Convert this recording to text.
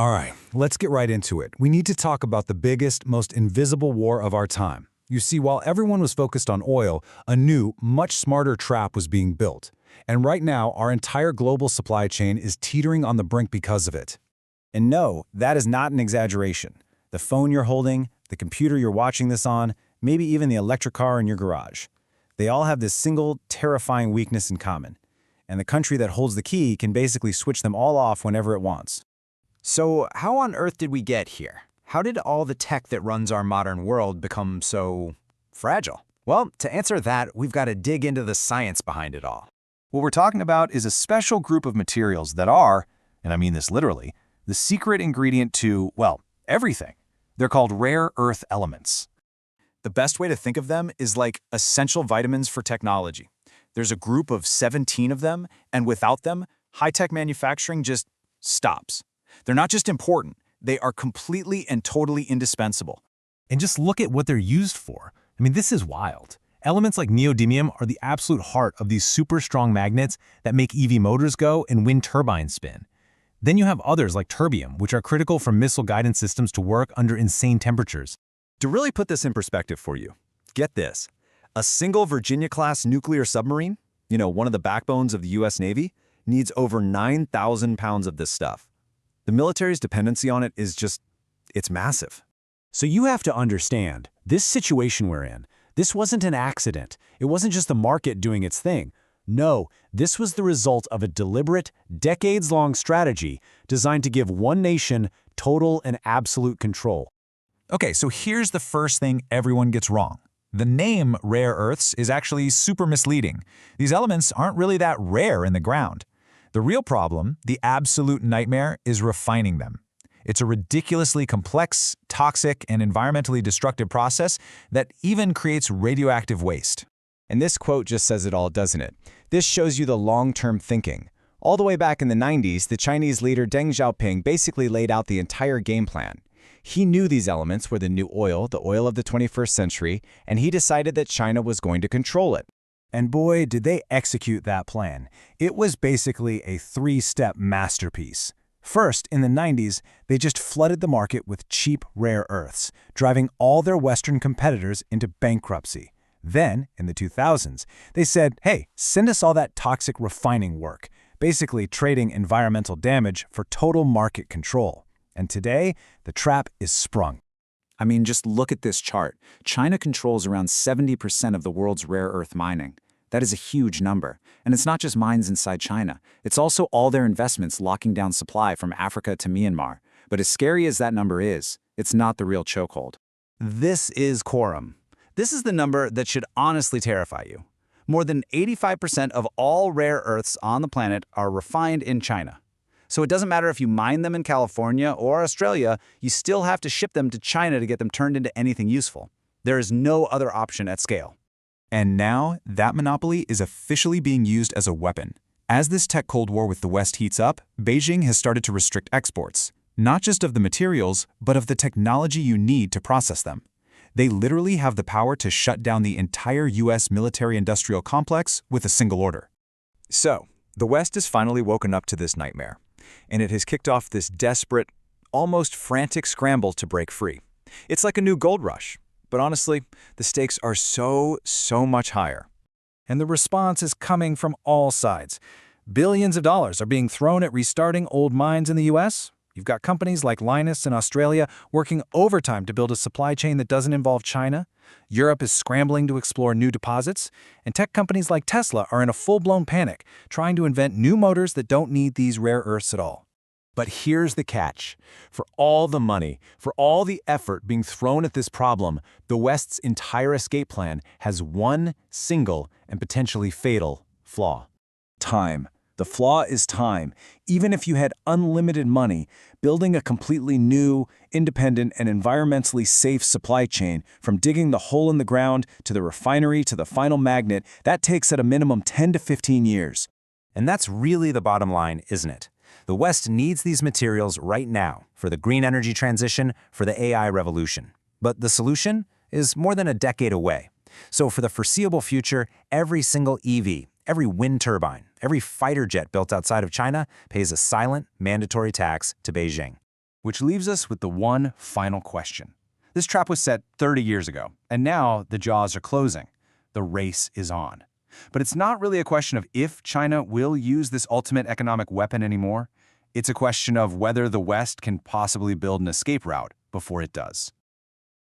All right, let's get right into it. We need to talk about the biggest, most invisible war of our time. You see, while everyone was focused on oil, a new, much smarter trap was being built. And right now, our entire global supply chain is teetering on the brink because of it. And no, that is not an exaggeration. The phone you're holding, the computer you're watching this on, maybe even the electric car in your garage. They all have this single, terrifying weakness in common. And the country that holds the key can basically switch them all off whenever it wants. So how on earth did we get here? How did all the tech that runs our modern world become so fragile? Well, to answer that, we've got to dig into the science behind it all. What we're talking about is a special group of materials that are, and I mean this literally, the secret ingredient to, well, everything. They're called rare earth elements. The best way to think of them is like essential vitamins for technology. There's a group of 17 of them, and without them, high-tech manufacturing just stops. They're not just important, they are completely and totally indispensable. And just look at what they're used for. I mean, this is wild. Elements like neodymium are the absolute heart of these super strong magnets that make EV motors go and wind turbines spin. Then you have others like terbium, which are critical for missile guidance systems to work under insane temperatures. To really put this in perspective for you, get this. A single Virginia-class nuclear submarine, one of the backbones of the US Navy, needs over 9,000 pounds of this stuff. The military's dependency on it is it's massive. So you have to understand, this situation we're in, this wasn't an accident. It wasn't just the market doing its thing. No, this was the result of a deliberate, decades-long strategy designed to give one nation total and absolute control. Okay, so here's the first thing everyone gets wrong. The name rare earths is actually super misleading. These elements aren't really that rare in the ground. The real problem, the absolute nightmare, is refining them. It's a ridiculously complex, toxic, and environmentally destructive process that even creates radioactive waste. And this quote just says it all, doesn't it? This shows you the long-term thinking. All the way back in the 90s, the Chinese leader Deng Xiaoping basically laid out the entire game plan. He knew these elements were the new oil, the oil of the 21st century, and he decided that China was going to control it. And boy, did they execute that plan. It was basically a three-step masterpiece. First, in the 90s, they just flooded the market with cheap rare earths, driving all their Western competitors into bankruptcy. Then, in the 2000s, they said, hey, send us all that toxic refining work, basically trading environmental damage for total market control. And today, the trap is sprung. I mean, just look at this chart. China controls around 70% of the world's rare earth mining. That is a huge number. And it's not just mines inside China. It's also all their investments locking down supply from Africa to Myanmar. But as scary as that number is, it's not the real chokehold. This is quorum. This is the number that should honestly terrify you. More than 85% of all rare earths on the planet are refined in China. So it doesn't matter if you mine them in California or Australia, you still have to ship them to China to get them turned into anything useful. There is no other option at scale. And now, that monopoly is officially being used as a weapon. As this tech Cold War with the West heats up, Beijing has started to restrict exports, not just of the materials, but of the technology you need to process them. They literally have the power to shut down the entire US military-industrial complex with a single order. So, the West has finally woken up to this nightmare, and it has kicked off this desperate, almost frantic scramble to break free. It's like a new gold rush, but honestly, the stakes are so much higher. And the response is coming from all sides. Billions of dollars are being thrown at restarting old mines in the US. You've got companies like Lynas in Australia working overtime to build a supply chain that doesn't involve China. Europe is scrambling to explore new deposits. And tech companies like Tesla are in a full-blown panic, trying to invent new motors that don't need these rare earths at all. But here's the catch. For all the money, for all the effort being thrown at this problem, the West's entire escape plan has one single and potentially fatal flaw. Time. The flaw is time. Even if you had unlimited money, building a completely new, independent, and environmentally safe supply chain, from digging the hole in the ground to the refinery to the final magnet, that takes at a minimum 10 to 15 years. And that's really the bottom line, isn't it? The West needs these materials right now for the green energy transition, for the AI revolution. But the solution is more than a decade away. So for the foreseeable future, every single EV, every wind turbine, every fighter jet built outside of China pays a silent, mandatory tax to Beijing. Which leaves us with the one final question. This trap was set 30 years ago, and now the jaws are closing. The race is on. But it's not really a question of if China will use this ultimate economic weapon anymore. It's a question of whether the West can possibly build an escape route before it does.